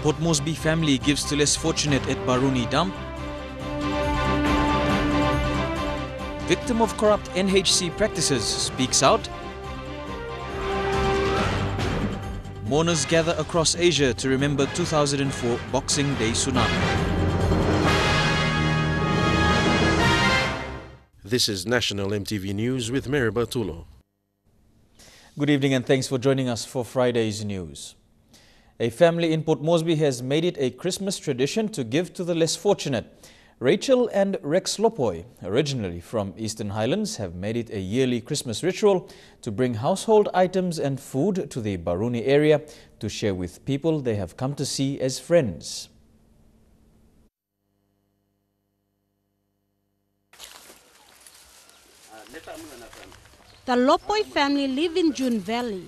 Port Moresby family gives to less fortunate at Baruni dump. Victim of corrupt NHC practices speaks out. Mourners gather across Asia to remember 2004 Boxing Day tsunami. This is National EMTV News with Mary Bartulo. Good evening and thanks for joining us for Friday's news. A family in Port Moresby has made it a Christmas tradition to give to the less fortunate. Rachel and Rex Lopoi, originally from Eastern Highlands, have made it a yearly Christmas ritual to bring household items and food to the Baruni area to share with people they have come to see as friends. The Lopoi family live in June Valley.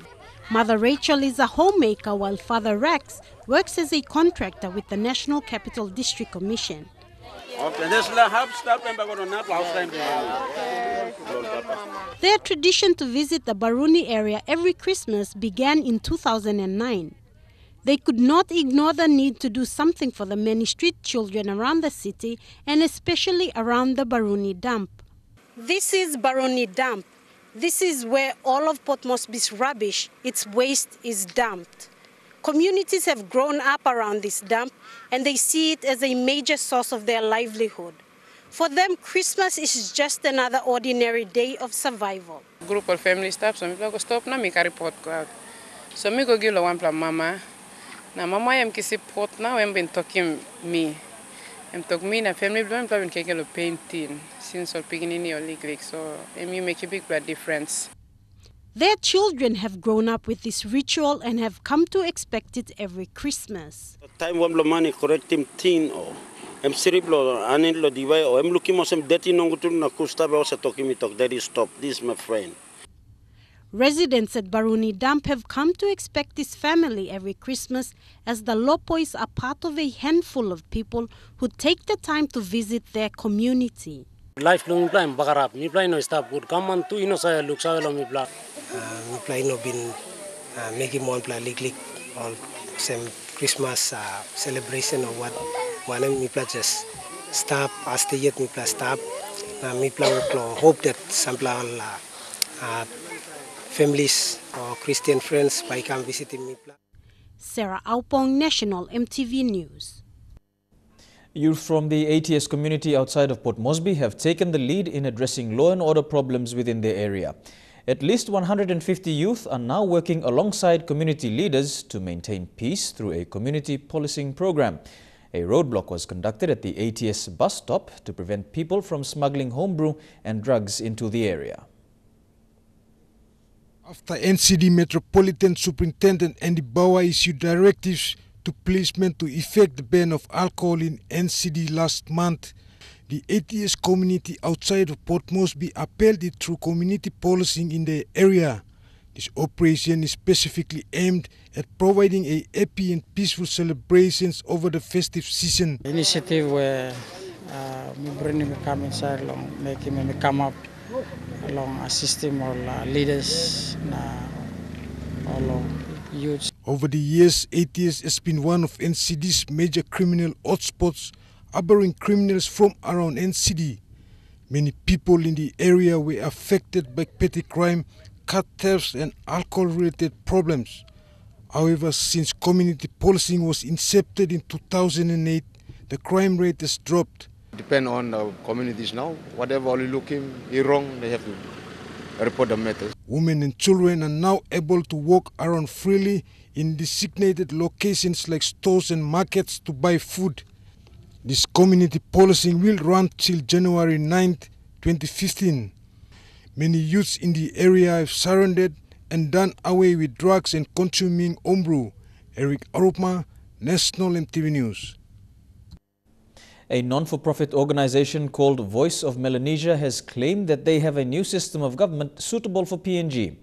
Mother Rachel is a homemaker while Father Rex works as a contractor with the National Capital District Commission. Their tradition to visit the Baruni area every Christmas began in 2009. They could not ignore the need to do something for the many street children around the city and especially around the Baruni dump. This is Baruni dump. This is where all of Port Moresby's rubbish, its waste, is dumped. Communities have grown up around this dump and they see it as a major source of their livelihood. For them, Christmas is just another ordinary day of survival. Group of family staff, so I go stop na mi carry pot go out. So me go give one plan mama. Na mama am kisi pot na I'm been talking me. I'm talking me na family plan plan keke lo painting since or beginning or league so me make a big difference. Their children have grown up with this ritual and have come to expect it every Christmas. Time when money correct him teen or I'm cerebral anin lo diway or I'm looking for some dirty nongutul na kusta ba sa talking me talk daddy stop this my friend. Residents at Baruni Dump have come to expect this family every Christmas as the Lopois are part of a handful of people who take the time to visit their community. Lifelong plan bagarap mi plan no stop would come on to ino saya look sa lo mi plan mi plan no bin making one plan lik all same Christmas celebration or what one mi plan just stop as the yet mi plan stop mi plan hope that some plan families or Christian friends by come visiting mi plan. Sarah Aupong, National EMTV News. Youth from the ATS community outside of Port Moresby have taken the lead in addressing law and order problems within their area. At least 150 youth are now working alongside community leaders to maintain peace through a community policing program. A roadblock was conducted at the ATS bus stop to prevent people from smuggling homebrew and drugs into the area. After NCD Metropolitan Superintendent Andy Bauer issued directives to policemen to effect the ban of alcohol in NCD last month, the ATS community outside of Port Moresby upheld it through community policing in the area. This operation is specifically aimed at providing a happy and peaceful celebrations over the festive season. Initiative where we bring him come inside along, make him come up along assisting all leaders along youths. Over the years, ATS has been one of NCD's major criminal hotspots, harboring criminals from around NCD. Many people in the area were affected by petty crime, car thefts and alcohol-related problems. However, since community policing was incepted in 2008, the crime rate has dropped. Depend on the communities now. Whatever only looking wrong, they have to report the matters. Women and children are now able to walk around freely in designated locations like stores and markets to buy food. This community policing will run till January 9th, 2015. Many youths in the area have surrendered and done away with drugs and consuming homebrew. Eric Arupma, National EMTV News. A non-for-profit organization called Voice of Melanesia has claimed that they have a new system of government suitable for PNG.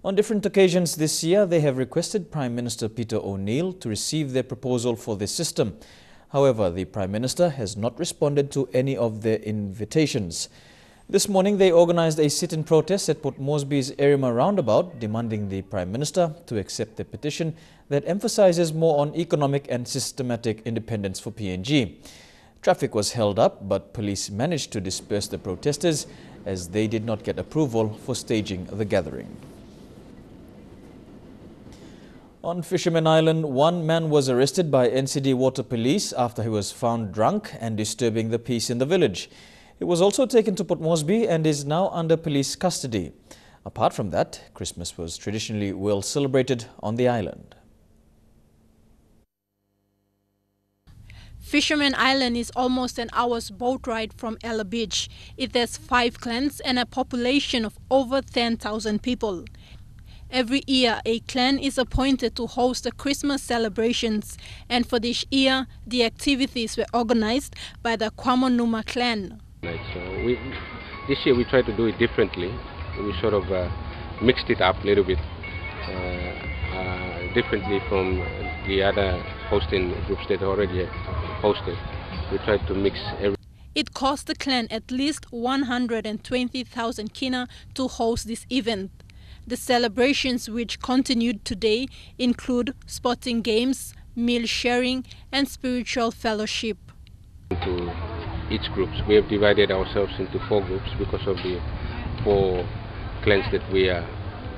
On different occasions this year, they have requested Prime Minister Peter O'Neill to receive their proposal for this system. However, the Prime Minister has not responded to any of their invitations. This morning, they organized a sit-in protest at Port Moresby's Erima roundabout, demanding the Prime Minister to accept a petition that emphasizes more on economic and systematic independence for PNG. Traffic was held up, but police managed to disperse the protesters as they did not get approval for staging the gathering. On Fisherman Island, one man was arrested by NCD Water Police after he was found drunk and disturbing the peace in the village. He was also taken to Port Moresby and is now under police custody. Apart from that, Christmas was traditionally well celebrated on the island. Fisherman Island is almost an hour's boat ride from Ella Beach. It has 5 clans and a population of over 10,000 people. Every year, a clan is appointed to host the Christmas celebrations, and for this year, the activities were organized by the Kwamonuma clan. So this year we tried to do it differently. We sort of mixed it up a little bit differently from the other hosting groups that already hosted. We tried to mix everything. It cost the clan at least 120,000 kina to host this event. The celebrations, which continued today, include sporting games, meal sharing and spiritual fellowship. To each group, we have divided ourselves into 4 groups because of the 4 clans that we are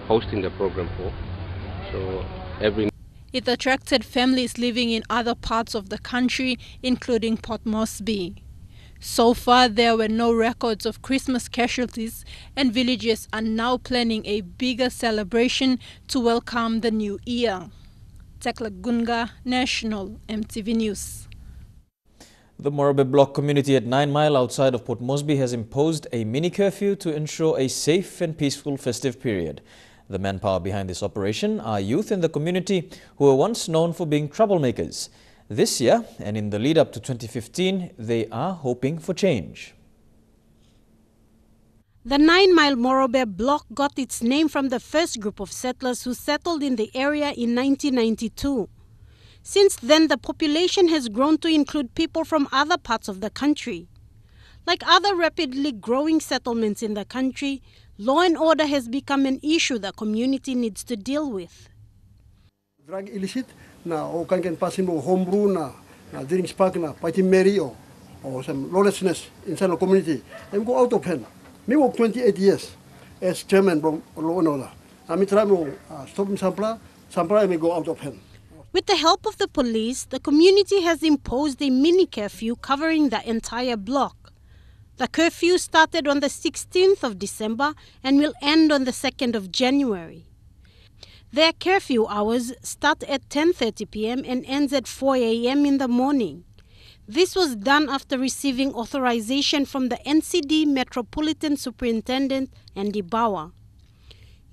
hosting the program for. So it attracted families living in other parts of the country, including Port Moresby. So far, there were no records of Christmas casualties, and villagers are now planning a bigger celebration to welcome the new year. Tekla Gunga, National EMTV News. The Morobe Block community at 9 Mile outside of Port Moresby has imposed a mini-curfew to ensure a safe and peaceful festive period. The manpower behind this operation are youth in the community who were once known for being troublemakers. This year, and in the lead-up to 2015, they are hoping for change. The 9 Mile Morobe Block got its name from the first group of settlers who settled in the area in 1992. Since then, the population has grown to include people from other parts of the country. Like other rapidly growing settlements in the country, law and order has become an issue the community needs to deal with. Drug illicit na o kan pasin mo homebrew na drinks pack na pati mary or some lawlessness inside the community. I'm go out of hand. Me work 28 years as chairman from law and order. I try to stop sampla me go out of hand. With the help of the police, the community has imposed a mini curfew covering the entire block. The curfew started on the 16th of December and will end on the 2nd of January. Their curfew hours start at 10:30 p.m. and ends at 4 a.m. in the morning. This was done after receiving authorization from the NCD Metropolitan Superintendent Andy Bauer.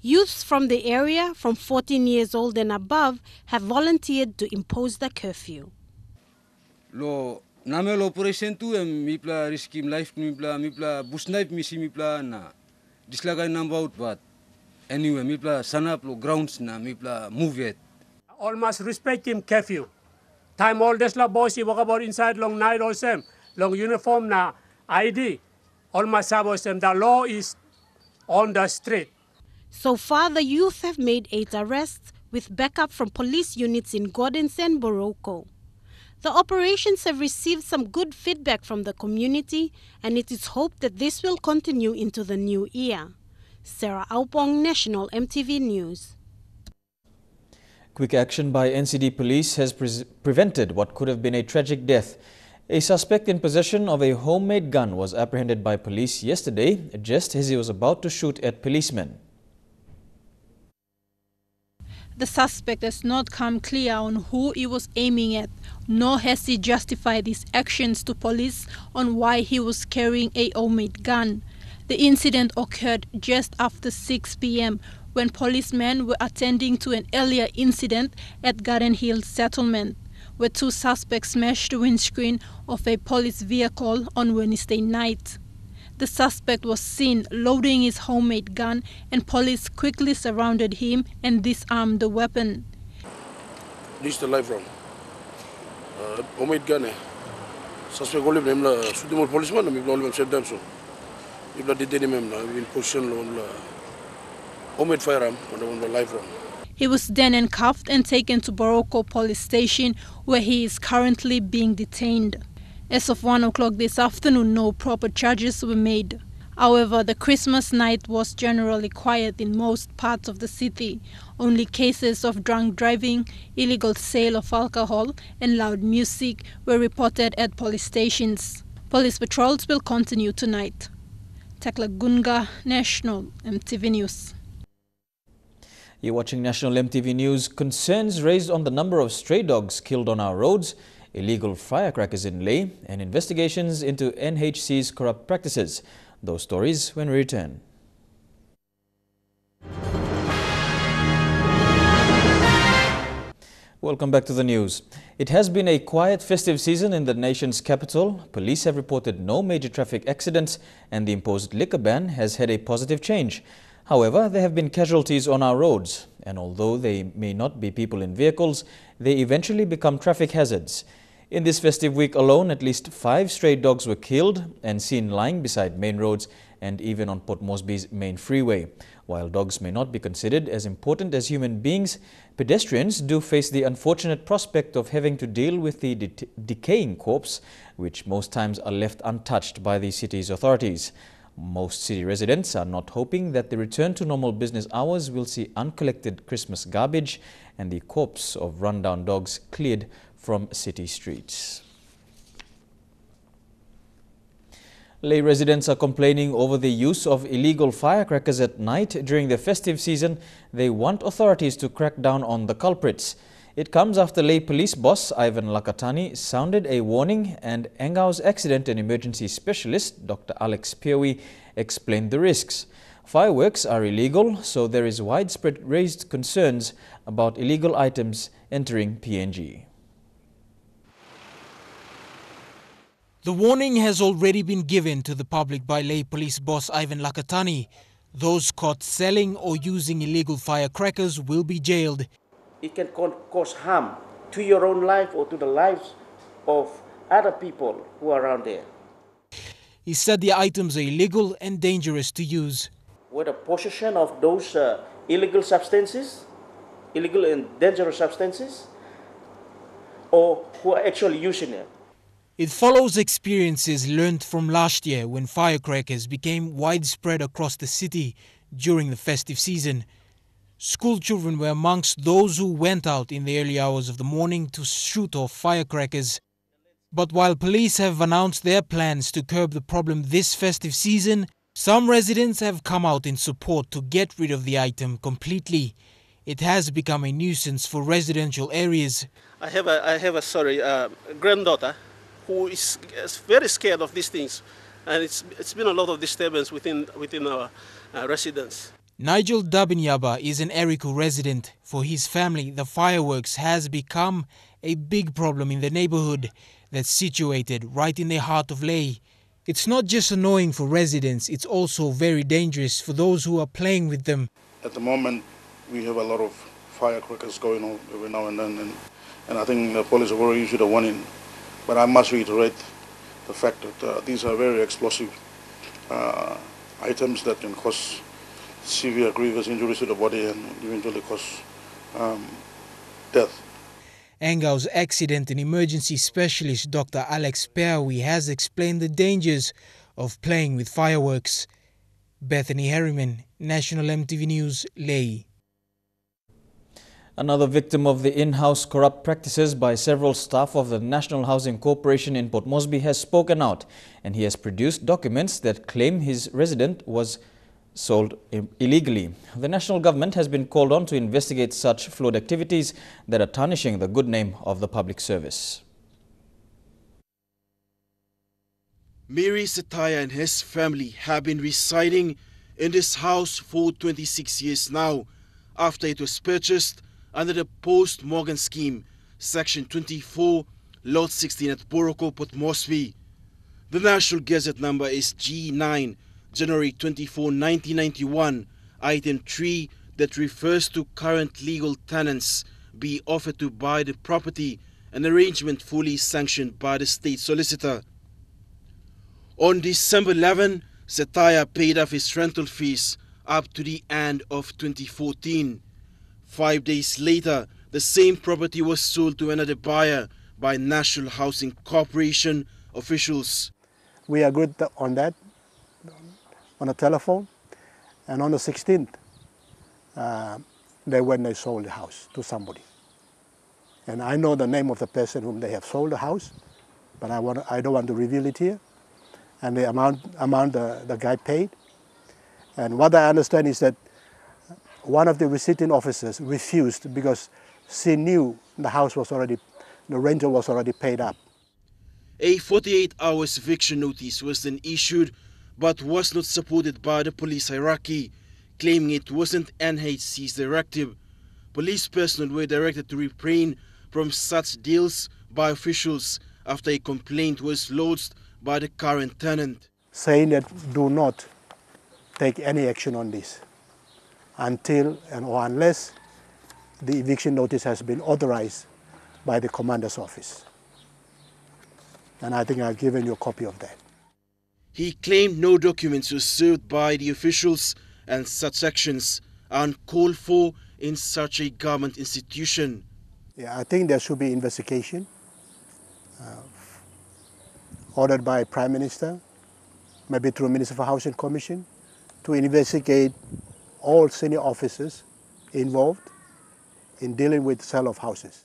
Youths from the area, from 14 years old and above, have volunteered to impose the curfew. Lo namel operation tu mipla riskim life mipla bus knife misi mipla na dislagai number out but anyway mipla sanap lo grounds na mipla move it. Almost respect him curfew. Time all this la boss walk about inside long night or same long uniform na ID. Almost sabosem the law is on the street. So far, the youth have made 8 arrests with backup from police units in Gordons and Boroko. The operations have received some good feedback from the community, and it is hoped that this will continue into the new year. Sarah Aupong, National EMTV News. Quick action by NCD police has prevented what could have been a tragic death. A suspect in possession of a homemade gun was apprehended by police yesterday, just as he was about to shoot at policemen. The suspect has not come clear on who he was aiming at, nor has he justified his actions to police on why he was carrying a homemade gun. The incident occurred just after 6 p.m. when policemen were attending to an earlier incident at Garden Hill Settlement, where 2 suspects smashed the windscreen of a police vehicle on Wednesday night. The suspect was seen loading his homemade gun, and police quickly surrounded him and disarmed the weapon. This is the live round. Homemade gun. Suspect only name la shoot the policeman. Me only 7 times so. If the detain him now, in position on the homemade firearm on the live round. He was then handcuffed and taken to Boroko police station, where he is currently being detained. As of 1 o'clock this afternoon, no proper charges were made. However, the Christmas night was generally quiet in most parts of the city. Only cases of drunk driving, illegal sale of alcohol and loud music were reported at police stations. Police patrols will continue tonight. Tekla Gunga, National EMTV News. You're watching National EMTV News. Concerns raised on the number of stray dogs killed on our roads, illegal firecrackers in Leh, and investigations into NHC's corrupt practices. Those stories when we return. Welcome back to the news. It has been a quiet festive season in the nation's capital. Police have reported no major traffic accidents, and the imposed liquor ban has had a positive change. However, there have been casualties on our roads, and although they may not be people in vehicles, they eventually become traffic hazards. In this festive week alone, at least 5 stray dogs were killed and seen lying beside main roads and even on Port Moresby's main freeway. While dogs may not be considered as important as human beings, pedestrians do face the unfortunate prospect of having to deal with the decaying corpse, which most times are left untouched by the city's authorities. Most city residents are not hoping that the return to normal business hours will see uncollected Christmas garbage and the corpse of rundown dogs cleared from city streets. Leh residents are complaining over the use of illegal firecrackers at night during the festive season. They want authorities to crack down on the culprits. It comes after Leh police boss Ivan Lakatani sounded a warning, and Engau's accident and emergency specialist Dr. Alex Peowi explained the risks. Fireworks are illegal, so there is widespread raised concerns about illegal items entering PNG. The warning has already been given to the public by Leh police boss Ivan Lakatani. Those caught selling or using illegal firecrackers will be jailed. It can cause harm to your own life or to the lives of other people who are around there. He said the items are illegal and dangerous to use. With the possession of those illegal substances, illegal and dangerous substances, or who are actually using it. It follows experiences learned from last year when firecrackers became widespread across the city during the festive season. School children were amongst those who went out in the early hours of the morning to shoot off firecrackers. But while police have announced their plans to curb the problem this festive season, some residents have come out in support to get rid of the item completely. It has become a nuisance for residential areas. I have a granddaughter who is very scared of these things, and it's been a lot of disturbance within our residents. Nigel Dabinyaba is an Erico resident. For his family, the fireworks has become a big problem in the neighborhood that's situated right in the heart of Leh. It's not just annoying for residents, it's also very dangerous for those who are playing with them. At the moment, we have a lot of firecrackers going on every now and then, and I think the police have already issued a warning. But I must reiterate the fact that these are very explosive items that can cause severe grievous injuries to the body and eventually cause death. Engau's accident and emergency specialist Dr. Alex Peowi has explained the dangers of playing with fireworks. Bethany Harriman, National EMTV News, Leh. Another victim of the in-house corrupt practices by several staff of the National Housing Corporation in Port Moresby has spoken out, and he has produced documents that claim his resident was sold illegally. The national government has been called on to investigate such flawed activities that are tarnishing the good name of the public service. Mary Sataya and his family have been residing in this house for 26 years now, after it was purchased under the Post-Morgan Scheme, Section 24, Lot 16 at Boroko, Port Moresby. The National Gazette number is G9, January 24, 1991, Item 3, that refers to current legal tenants be offered to buy the property, an arrangement fully sanctioned by the State Solicitor. On December 11, Sataya paid off his rental fees up to the end of 2014. 5 days later, the same property was sold to another buyer by National Housing Corporation officials. We agreed on that on the telephone, and on the 16th, they sold the house to somebody. And I know the name of the person whom they have sold the house, but I don't want to reveal it here. And the amount the guy paid. And what I understand is that one of the visiting officers refused because she knew the rental was already paid up. A 48-hour eviction notice was then issued, but was not supported by the police hierarchy, claiming it wasn't NHC's directive. Police personnel were directed to refrain from such deals by officials after a complaint was lodged by the current tenant. Saying that do not take any action on this until or unless the eviction notice has been authorized by the commander's office. And I think I've given you a copy of that. He claimed no documents were served by the officials and such actions are uncalled for in such a government institution. Yeah, I think there should be investigation ordered by Prime Minister, maybe through Minister for Housing Commission, to investigate all senior officers involved in dealing with sale of houses.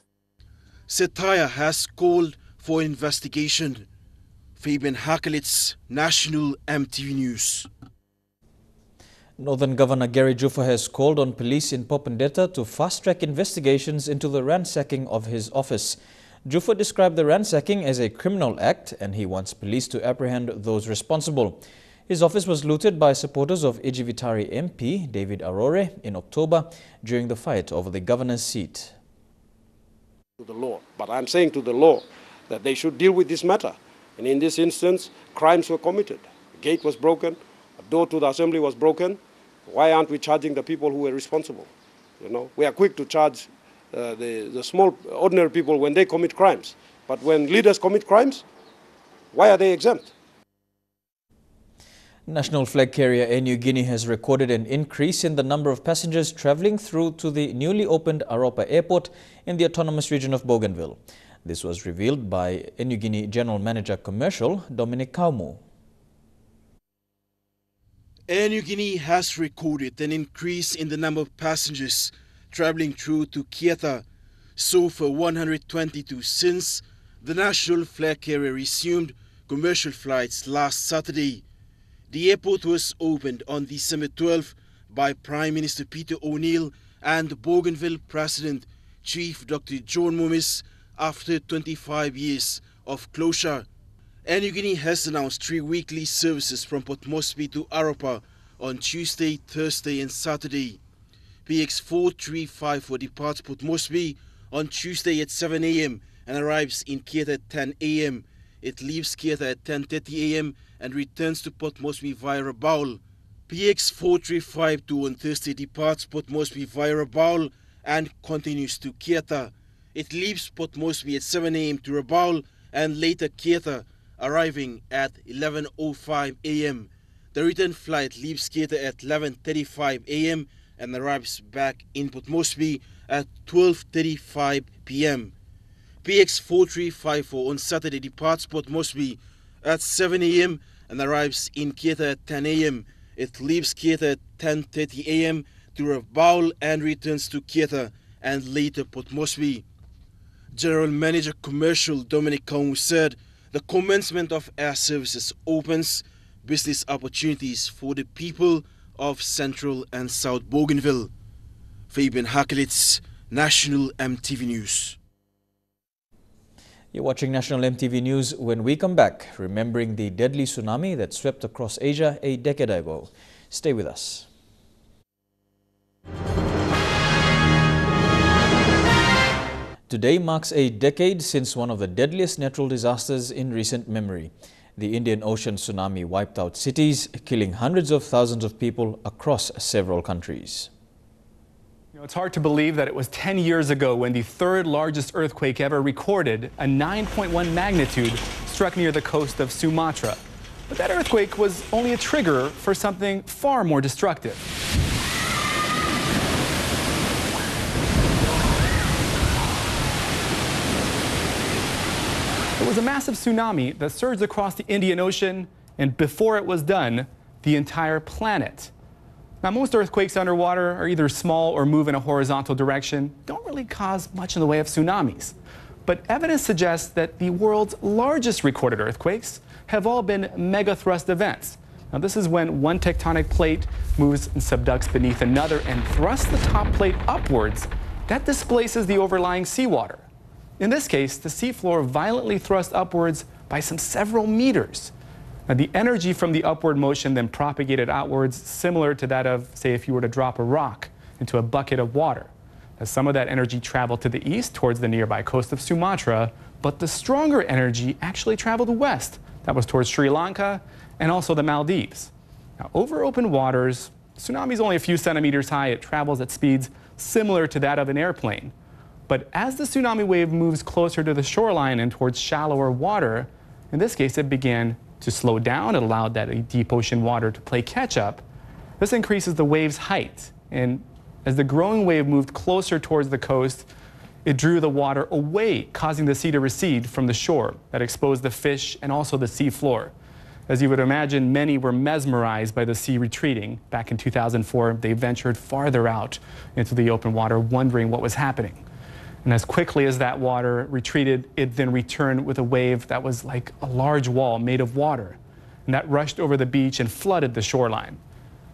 Sataya has called for investigation. Fabian Hakelitz, National EMTV News. Northern Governor Gary Juffa has called on police in Popondetta to fast-track investigations into the ransacking of his office. Juffa described the ransacking as a criminal act and he wants police to apprehend those responsible. His office was looted by supporters of Ejivitari MP David Arore in October during the fight over the governor's seat. To the law, but I'm saying to the law that they should deal with this matter. And in this instance, crimes were committed. A gate was broken, a door to the assembly was broken. Why aren't we charging the people who were responsible? You know, we are quick to charge the small, ordinary people when they commit crimes. But when leaders commit crimes, why are they exempt? National flag carrier Air Niugini has recorded an increase in the number of passengers travelling through to the newly opened Aropa Airport in the autonomous region of Bougainville. This was revealed by Air Niugini General Manager Commercial Dominic Kaumu. Air Niugini has recorded an increase in the number of passengers travelling through to Kieta, so for 122 since the national flag carrier resumed commercial flights last Saturday. The airport was opened on December 12 by Prime Minister Peter O'Neill and Bougainville President Chief Dr. John Mumis after 25 years of closure. Air Niugini has announced 3 weekly services from Port Moresby to Aropa on Tuesday, Thursday and Saturday. PX 4354 departs Port Moresby on Tuesday at 7 a.m. and arrives in Kieta at 10 a.m. It leaves Kieta at 10:30 a.m. and returns to Port Moresby via Rabaul. PX 4352 on Thursday departs Port Moresby via Rabaul and continues to Kieta. It leaves Port Moresby at 7 a.m. to Rabaul and later Kieta, arriving at 11:05 a.m. The return flight leaves Kieta at 11:35 a.m. and arrives back in Port Moresby at 12:35 p.m. PX 4354 on Saturday departs Port Moresby at 7 a.m. and arrives in Kieta at 10 a.m. It leaves Kieta at 10:30 a.m. to Rabaul and returns to Kieta and later Port Moresby. General Manager Commercial Dominic Kaumu said the commencement of air services opens business opportunities for the people of Central and South Bougainville. Fabian Hakelitz, National EMTV News. You're watching National EMTV News. When we come back, remembering the deadly tsunami that swept across Asia a decade ago. Stay with us. Today marks a decade since one of the deadliest natural disasters in recent memory. The Indian Ocean tsunami wiped out cities, killing hundreds of thousands of people across several countries. It's hard to believe that it was 10 years ago when the third largest earthquake ever recorded, a 9.1 magnitude, struck near the coast of Sumatra. But that earthquake was only a trigger for something far more destructive. It was a massive tsunami that surged across the Indian Ocean, and before it was done, the entire planet. Now, most earthquakes underwater are either small or move in a horizontal direction, don't really cause much in the way of tsunamis. But evidence suggests that the world's largest recorded earthquakes have all been megathrust events. Now, this is when one tectonic plate moves and subducts beneath another and thrusts the top plate upwards. That displaces the overlying seawater. In this case, the seafloor violently thrust upwards by several meters. Now, the energy from the upward motion then propagated outwards, similar to that of, say, if you were to drop a rock into a bucket of water. Now, some of that energy traveled to the east towards the nearby coast of Sumatra, but the stronger energy actually traveled west. That was towards Sri Lanka and also the Maldives. Now, over open waters, tsunami is only a few centimeters high. It travels at speeds similar to that of an airplane. But as the tsunami wave moves closer to the shoreline and towards shallower water, in this case, it began to slow down. It allowed that deep ocean water to play catch up. This increases the wave's height. And as the growing wave moved closer towards the coast, it drew the water away, causing the sea to recede from the shore. That exposed the fish and also the sea floor. As you would imagine, many were mesmerized by the sea retreating. Back in 2004, they ventured farther out into the open water, wondering what was happening. And as quickly as that water retreated, it then returned with a wave that was like a large wall made of water. And that rushed over the beach and flooded the shoreline.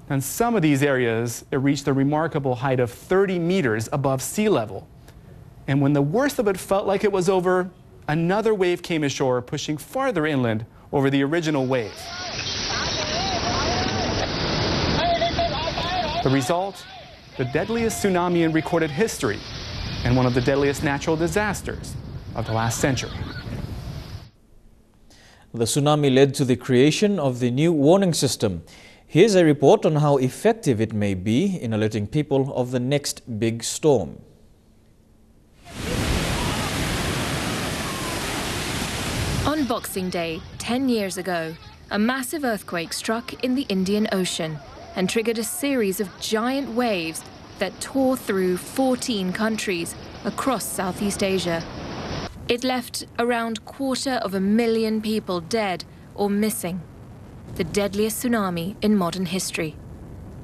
And some of these areas, it reached a remarkable height of 30 meters above sea level. And when the worst of it felt like it was over, another wave came ashore, pushing farther inland over the original wave. The result? The deadliest tsunami in recorded history, and one of the deadliest natural disasters of the last century. The tsunami led to the creation of the new warning system. Here's a report on how effective it may be in alerting people of the next big storm. On Boxing Day, 10 years ago, a massive earthquake struck in the Indian Ocean and triggered a series of giant waves that tore through 14 countries across Southeast Asia. It left around 250,000 people dead or missing. The deadliest tsunami in modern history.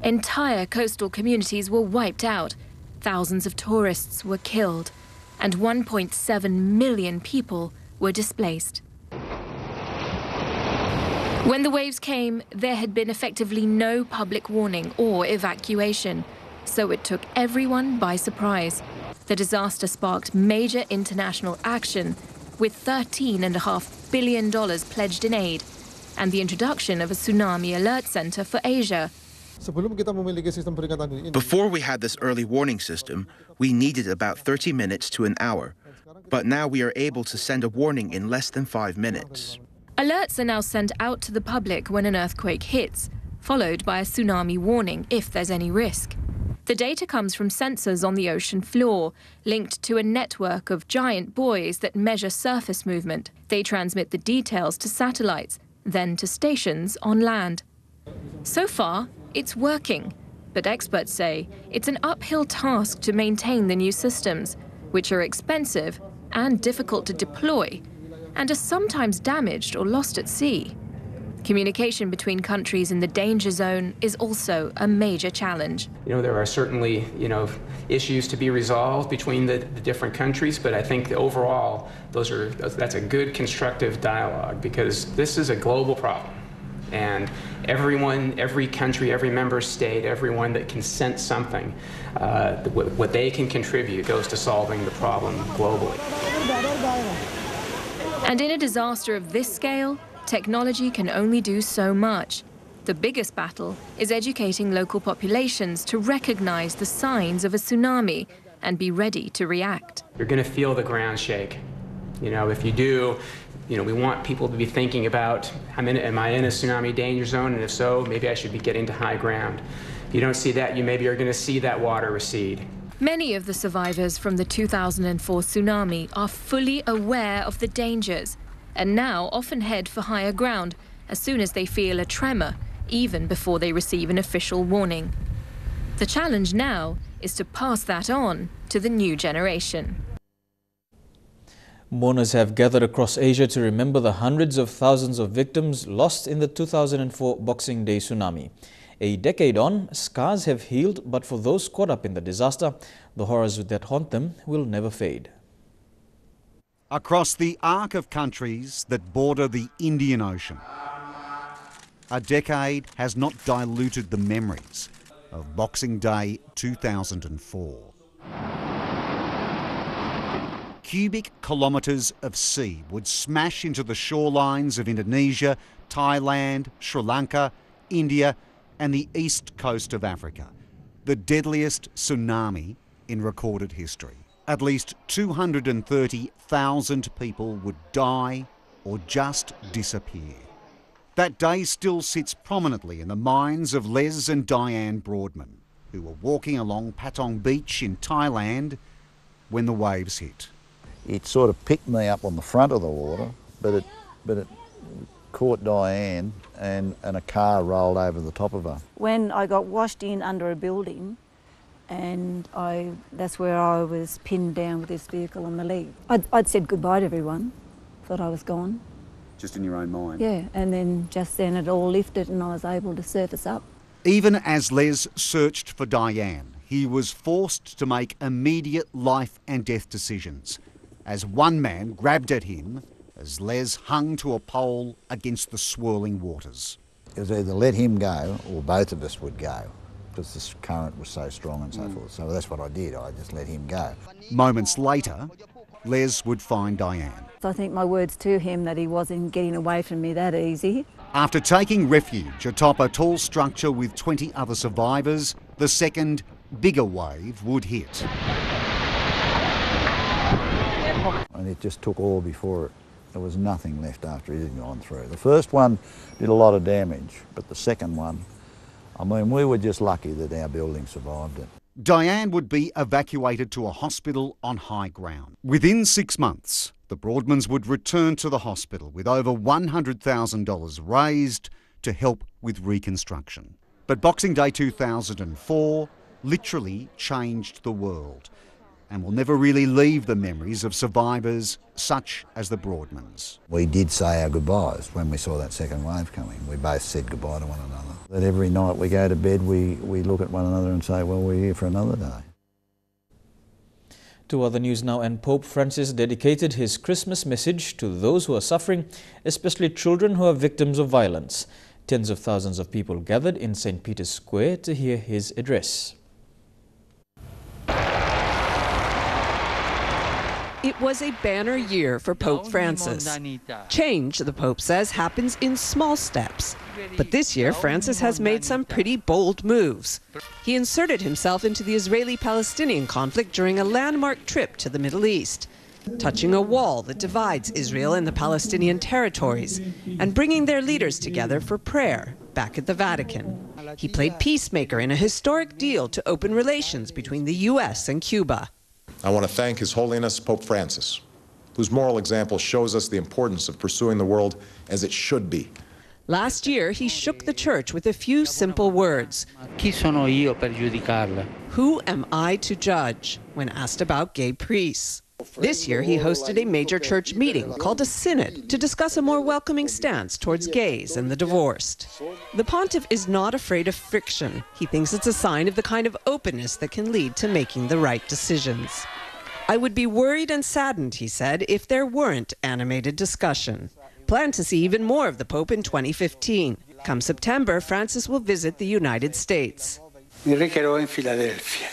Entire coastal communities were wiped out, thousands of tourists were killed, and 1.7 million people were displaced. When the waves came, there had been effectively no public warning or evacuation, so it took everyone by surprise. The disaster sparked major international action, with $13.5 billion pledged in aid, and the introduction of a tsunami alert center for Asia. Before we had this early warning system, we needed about 30 minutes to an hour. But now we are able to send a warning in less than 5 minutes. Alerts are now sent out to the public when an earthquake hits, followed by a tsunami warning if there's any risk. The data comes from sensors on the ocean floor, linked to a network of giant buoys that measure surface movement. They transmit the details to satellites, then to stations on land. So far, it's working, but experts say it's an uphill task to maintain the new systems, which are expensive and difficult to deploy, and are sometimes damaged or lost at sea. Communication between countries in the danger zone is also a major challenge. There are certainly, issues to be resolved between the different countries, but I think that overall, that's a good constructive dialogue, because this is a global problem. And everyone, every country, every member state, everyone that can sense something, what they can contribute goes to solving the problem globally. And in a disaster of this scale, technology can only do so much. The biggest battle is educating local populations to recognize the signs of a tsunami and be ready to react. You're going to feel the ground shake. If you do, we want people to be thinking about, am I in a tsunami danger zone? And if so, maybe I should be getting to high ground. If you don't see that, you maybe are going to see that water recede. Many of the survivors from the 2004 tsunami are fully aware of the dangers and now often head for higher ground as soon as they feel a tremor, even before they receive an official warning. The challenge now is to pass that on to the new generation. Mourners have gathered across Asia to remember the hundreds of thousands of victims lost in the 2004 Boxing Day tsunami. A decade on, scars have healed, but for those caught up in the disaster, the horrors that haunt them will never fade. Across the arc of countries that border the Indian Ocean, a decade has not diluted the memories of Boxing Day 2004. Cubic kilometres of sea would smash into the shorelines of Indonesia, Thailand, Sri Lanka, India and the east coast of Africa, the deadliest tsunami in recorded history. At least 230,000 people would die or just disappear. That day still sits prominently in the minds of Les and Diane Broadman, who were walking along Patong Beach in Thailand when the waves hit. It sort of picked me up on the front of the water, but it caught Diane and a car rolled over the top of her. When I got washed in under a building, and that's where I was pinned down with this vehicle on the leg. I'd said goodbye to everyone, thought I was gone. Just in your own mind? Yeah, and then just then it all lifted and I was able to surface up. Even as Les searched for Diane, he was forced to make immediate life and death decisions, as one man grabbed at him as Les hung to a pole against the swirling waters. It was either let him go or both of us would go, because the current was so strong and so forth. So that's what I did, I just let him go. Moments later, Les would find Diane. I think my words to him that he wasn't getting away from me that easy. After taking refuge atop a tall structure with 20 other survivors, the second, bigger wave would hit. And it just took all before it. There was nothing left after it had gone through. The first one did a lot of damage, but the second one, I mean, we were just lucky that our building survived it. Diane would be evacuated to a hospital on high ground. Within 6 months, the Broadmans would return to the hospital with over $100,000 raised to help with reconstruction. But Boxing Day 2004 literally changed the world and will never really leave the memories of survivors such as the Broadmans. We did say our goodbyes when we saw that second wave coming. We both said goodbye to one another. That every night we go to bed, we look at one another and say, well, we're here for another day. To other news now, and Pope Francis dedicated his Christmas message to those who are suffering, especially children who are victims of violence. Tens of thousands of people gathered in St. Peter's Square to hear his address. It was a banner year for Pope Francis. Change, the Pope says, happens in small steps. But this year, Francis has made some pretty bold moves. He inserted himself into the Israeli-Palestinian conflict during a landmark trip to the Middle East, touching a wall that divides Israel and the Palestinian territories, and bringing their leaders together for prayer back at the Vatican. He played peacemaker in a historic deal to open relations between the U.S. and Cuba. I want to thank His Holiness Pope Francis, whose moral example shows us the importance of pursuing the world as it should be. Last year, he shook the church with a few simple words. Chi sono io per giudicarla? Who am I to judge? When asked about gay priests. This year, he hosted a major church meeting called a synod to discuss a more welcoming stance towards gays and the divorced. The pontiff is not afraid of friction. He thinks it's a sign of the kind of openness that can lead to making the right decisions. I would be worried and saddened, he said, if there weren't animated discussion. Plan to see even more of the Pope in 2015. Come September, Francis will visit the United States. Mi recherò in Philadelphia.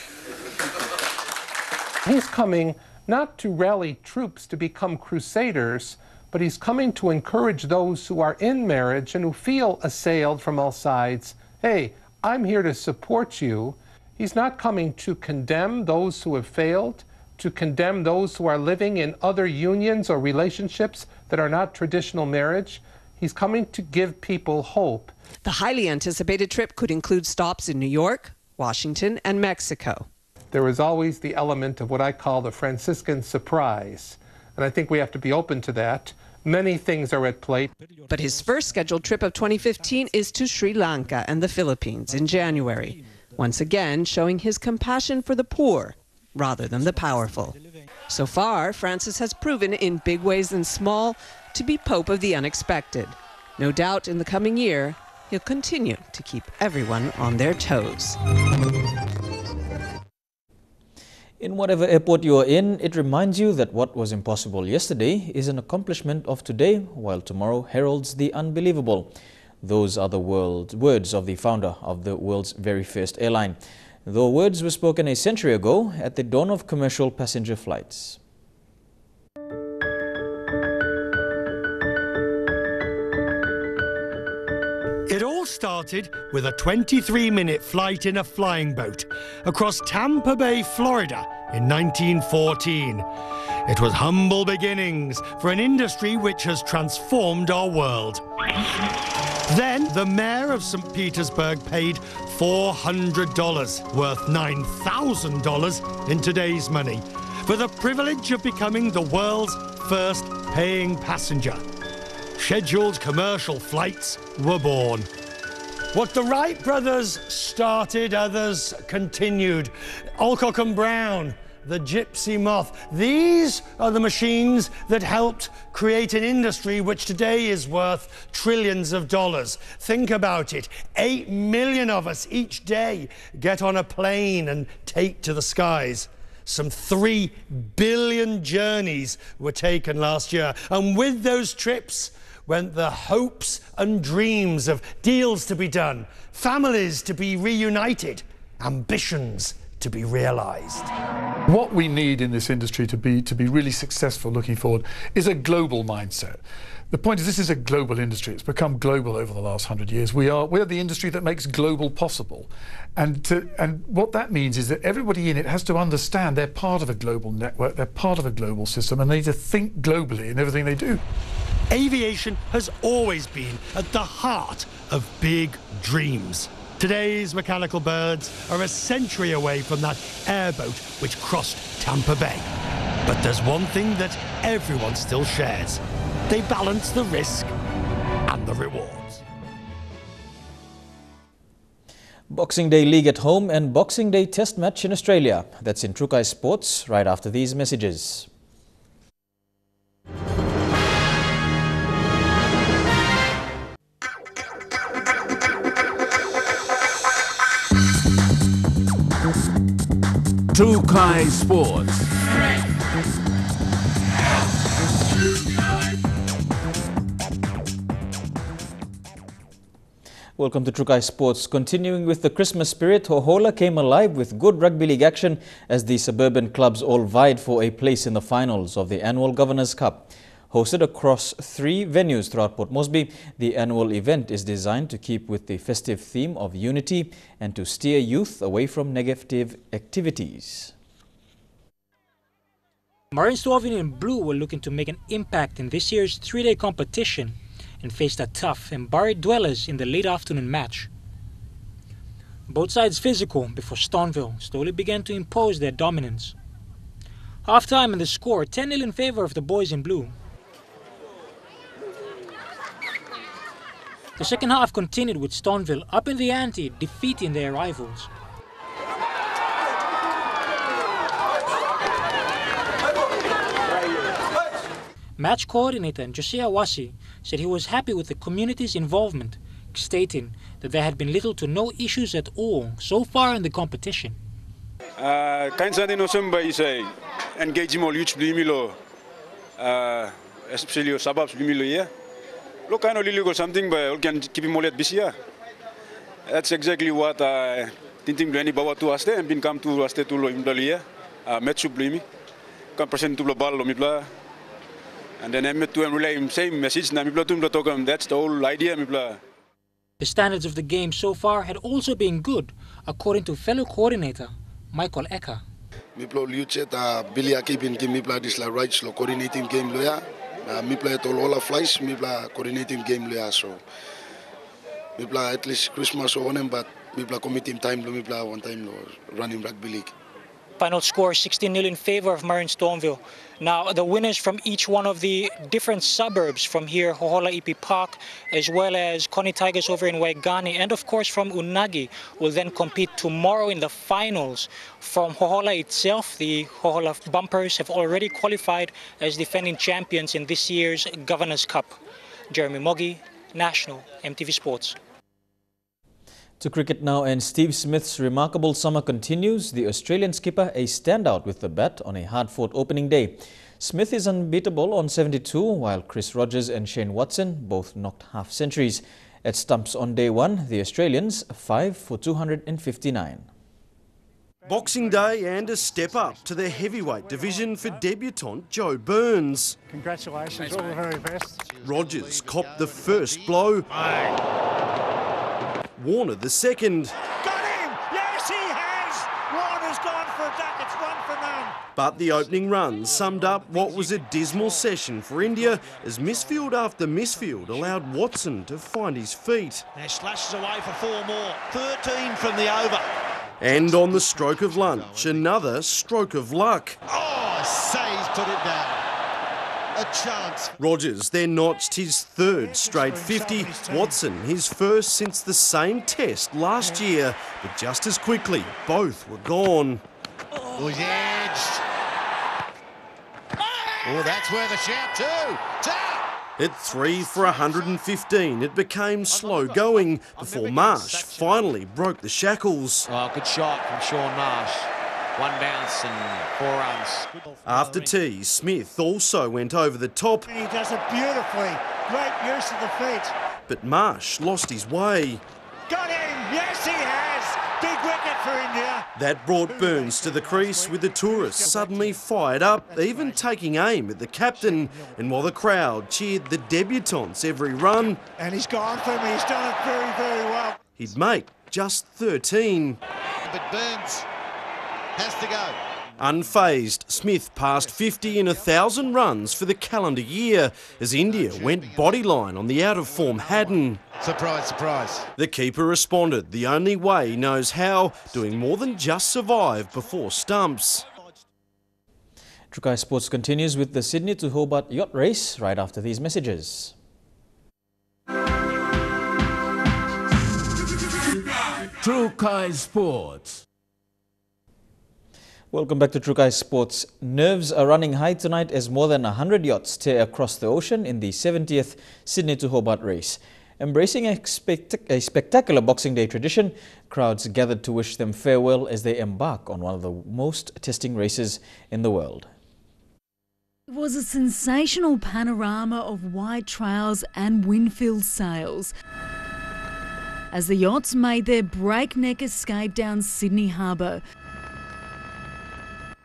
He's coming not to rally troops to become crusaders, but he's coming to encourage those who are in marriage and who feel assailed from all sides. Hey, I'm here to support you. He's not coming to condemn those who have failed, to condemn those who are living in other unions or relationships that are not traditional marriage. He's coming to give people hope. The highly anticipated trip could include stops in New York, Washington, and Mexico. There is always the element of what I call the Franciscan surprise. And I think we have to be open to that. Many things are at play. But his first scheduled trip of 2015 is to Sri Lanka and the Philippines in January, once again showing his compassion for the poor rather than the powerful. So far, Francis has proven in big ways and small to be Pope of the unexpected. No doubt in the coming year, he'll continue to keep everyone on their toes. In whatever airport you are in, it reminds you that what was impossible yesterday is an accomplishment of today, while tomorrow heralds the unbelievable. Those are the words of the founder of the world's very first airline. The words were spoken a century ago at the dawn of commercial passenger flights. It all started with a 23-minute flight in a flying boat across Tampa Bay, Florida in 1914. It was humble beginnings for an industry which has transformed our world. Then the mayor of St. Petersburg paid $400, worth $9,000 in today's money, for the privilege of becoming the world's first paying passenger. Scheduled commercial flights were born. What the Wright brothers started, others continued. Alcock and Brown, the Gypsy Moth. These are the machines that helped create an industry which today is worth trillions of dollars. Think about it. 8 million of us each day get on a plane and take to the skies. Some 3 billion journeys were taken last year. And with those trips went the hopes and dreams of deals to be done, families to be reunited, ambitions to be realised. What we need in this industry to be really successful looking forward is a global mindset. The point is, this is a global industry. It's become global over the last 100 years. We're the industry that makes global possible. And what that means is that everybody in it has to understand they're part of a global network, they're part of a global system, and they need to think globally in everything they do. Aviation has always been at the heart of big dreams. Today's mechanical birds are a century away from that airboat which crossed Tampa Bay. But there's one thing that everyone still shares. They balance the risk and the rewards. Boxing Day League at home and Boxing Day Test match in Australia. That's in Trukai Sports right after these messages. Trukai Sports. Welcome to Trukai Sports. Continuing with the Christmas spirit, Hohola came alive with good rugby league action as the suburban clubs all vied for a place in the finals of the annual Governors' Cup. Hosted across 3 venues throughout Port Moresby, the annual event is designed to keep with the festive theme of unity and to steer youth away from negative activities. Marin Suavin in blue were looking to make an impact in this year's 3-day competition and faced a tough and buried Dwellers in the late afternoon match. Both sides physical before Stoneville slowly began to impose their dominance. Half-time and the score 10-0 in favour of the boys in blue. The second half continued with Stoneville up in the ante, defeating their rivals. Match coordinator Josiah Wasi said he was happy with the community's involvement, stating that there had been little to no issues at all so far in the competition. Kain sa din osum ba isay engage mo youth blimilo especially suburbs blimilo ya. Lo kain oliligo something ba can keep him at bisia. That's exactly what tinting blani bawa tu aste and bin come to aste tu lo imdalia match blimi. Kan present tu lo ball lo mibla. And then I met to relay same message na mibla tum tokam. That's the whole idea mibla. The standards of the game so far had also been good, according to fellow coordinator Michael Ecker. Miplo liucheta bilia keeping game mipla this la rights lo coordinating game lo ya. Mipla to all flies mipla coordinating game lo ya so. Mipla at least Christmas or one but mipla committing time lo mipla one time lo running rugby league. Final score 16-0 in favor of Marine Stormville. Now, the winners from each one of the different suburbs from here, Hohola EP Park, as well as Connie Tigers over in Waigani, and of course from Unagi, will then compete tomorrow in the finals. From Hohola itself, the Hohola Bumpers have already qualified as defending champions in this year's Governors' Cup. Jeremy Moggy, National, EMTV Sports. To cricket now, and Steve Smith's remarkable summer continues. The Australian skipper a standout with the bat on a hard-fought opening day. Smith is unbeatable on 72, while Chris Rogers and Shane Watson both knocked half-centuries. At stumps on day one, the Australians 5 for 259. Boxing Day and a step up to the heavyweight division for debutant Joe Burns. Congratulations, all the very best. Rogers copped the first blow. Warner the second. Got him! Yes, he has! Warner's gone for a duck, it's 1 for none. But the opening run summed up what was a dismal session for India as misfield after misfield allowed Watson to find his feet. Now slashes away for 4 more. 13 from the over. And on the stroke of lunch, another stroke of luck. Oh, say he's put it down. A chance. Rogers then notched his third straight 50. Watson his first since the same test last year. But just as quickly, both were gone. Was edged. Oh, that's where the shout too. At 3 for 115, it became slow going before Marsh finally broke the shackles. Oh, good shot from Sean Marsh. 1 bounce and 4 runs. After tea, Smith also went over the top. He does it beautifully. Great use of the feet. But Marsh lost his way. Got him! Yes, he has! Big wicket for India. That brought Burns to the crease with the tourists suddenly fired up, even taking aim at the captain. And while the crowd cheered the debutants every run, and he's gone for him, he's done it very, very well. He'd make just 13. But Burns has to go. Unfazed, Smith passed 50 in 1,000 runs for the calendar year as India went bodyline on the out-of-form Haddon. Surprise, surprise. The keeper responded the only way he knows how, doing more than just survive before stumps. Trukai Sports continues with the Sydney to Hobart yacht race right after these messages. Trukai Sports. Welcome back to Trukai Sports. Nerves are running high tonight as more than 100 yachts tear across the ocean in the 70th Sydney to Hobart race. Embracing a spectacular Boxing Day tradition, crowds gathered to wish them farewell as they embark on one of the most testing races in the world. It was a sensational panorama of white trails and wind-filled sails as the yachts made their breakneck escape down Sydney Harbour.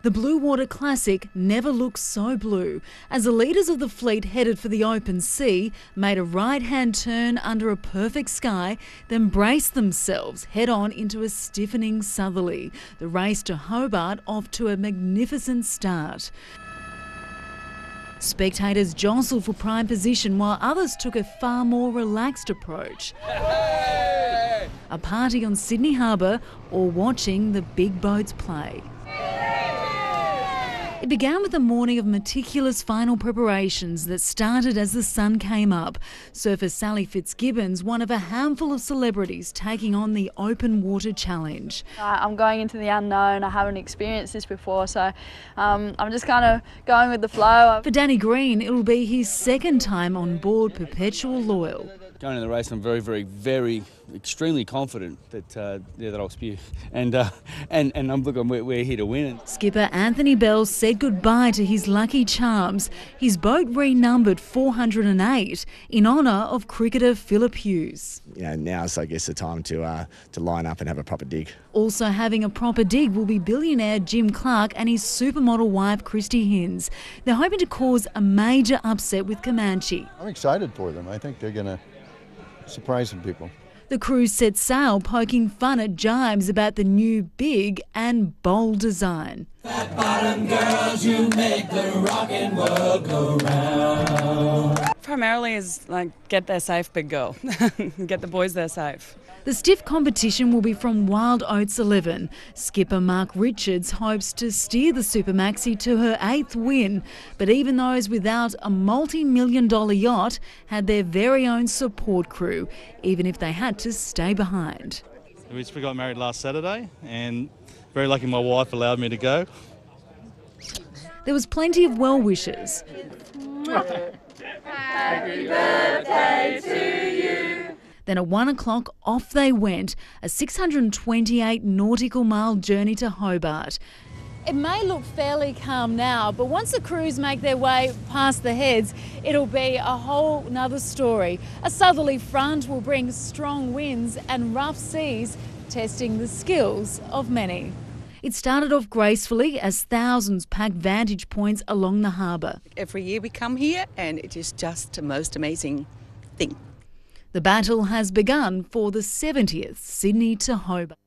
The Blue Water Classic never looked so blue as the leaders of the fleet headed for the open sea made a right-hand turn under a perfect sky, then braced themselves head-on into a stiffening southerly. The race to Hobart off to a magnificent start. Spectators jostled for prime position while others took a far more relaxed approach. A party on Sydney Harbour or watching the big boats play. It began with a morning of meticulous final preparations that started as the sun came up. Surfer Sally Fitzgibbons, one of a handful of celebrities taking on the open water challenge. I'm going into the unknown. I haven't experienced this before, so I'm just kind of going with the flow. For Danny Green, it'll be his second time on board Perpetual Loyal. Going in the race, I'm very, extremely confident that I'll spew, and we're here to win. Skipper Anthony Bell said goodbye to his lucky charms. His boat renumbered 408 in honour of cricketer Philip Hughes. Now's I guess the time to line up and have a proper dig. Also having a proper dig will be billionaire Jim Clark and his supermodel wife Christy Hinds. They're hoping to cause a major upset with Comanche. I'm excited for them. I think they're going to surprise some people. The crew set sail, poking fun at jibes about the new big and bold design. Fat bottom girls, you make the rockin' world go round. Primarily is like get there safe, big girl. Get the boys there safe. The stiff competition will be from Wild Oats 11. Skipper Mark Richards hopes to steer the Super Maxi to her 8th win, but even those without a multi-million-dollar yacht had their very own support crew, even if they had to stay behind. We just got married last Saturday, and very lucky my wife allowed me to go. There was plenty of well wishes. Happy birthday to you. Then at 1 o'clock, off they went, a 628 nautical mile journey to Hobart. It may look fairly calm now, but once the crews make their way past the heads, it'll be a whole nother story. A southerly front will bring strong winds and rough seas, testing the skills of many. It started off gracefully as thousands packed vantage points along the harbour. Every year we come here and it is just the most amazing thing. The battle has begun for the 70th Sydney to Hobart.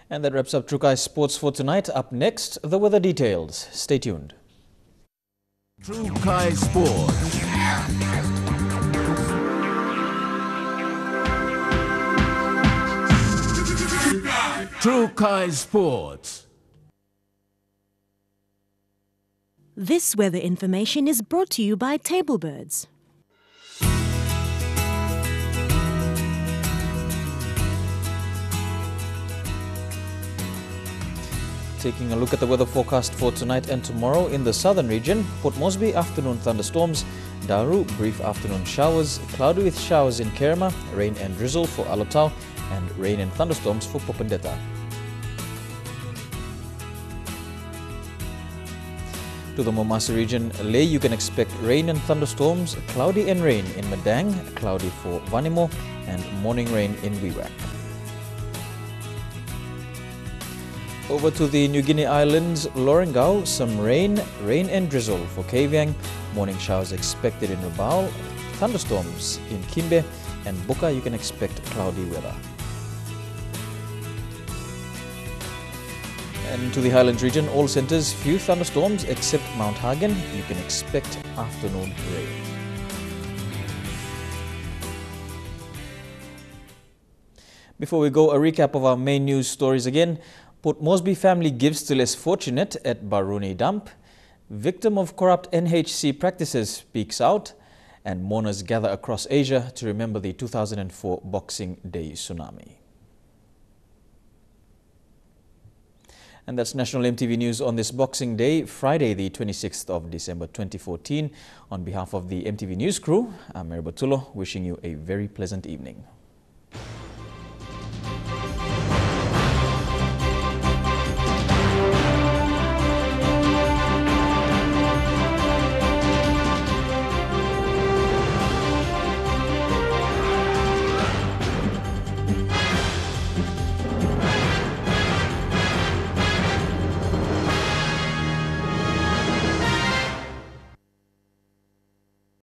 And that wraps up Trukai Sports for tonight. Up next, the weather details. Stay tuned. Trukai Sports. Trukai Sports. This weather information is brought to you by Tablebirds. Taking a look at the weather forecast for tonight and tomorrow in the southern region. Port Moresby, afternoon thunderstorms. Daru, brief afternoon showers. Cloudy with showers in Kerma. Rain and drizzle for Alotau. And rain and thunderstorms for Popondetta. To the Momasa region, Leh, you can expect rain and thunderstorms. Cloudy and rain in Madang. Cloudy for Vanimo. And morning rain in Wewak. Over to the New Guinea Islands, Lorengau, some rain and drizzle for Kavieng. Morning showers expected in Rabaul, thunderstorms in Kimbe, and Buka you can expect cloudy weather. And to the Highlands region, all centres, few thunderstorms except Mount Hagen. You can expect afternoon rain. Before we go, a recap of our main news stories again. Port Moresby family gives to less fortunate at Baruni dump. Victim of corrupt NHC practices speaks out. And mourners gather across Asia to remember the 2004 Boxing Day tsunami. And that's National EMTV News on this Boxing Day, Friday the 26th of December 2014. On behalf of the EMTV News crew, I'm Mary Batulo, wishing you a very pleasant evening.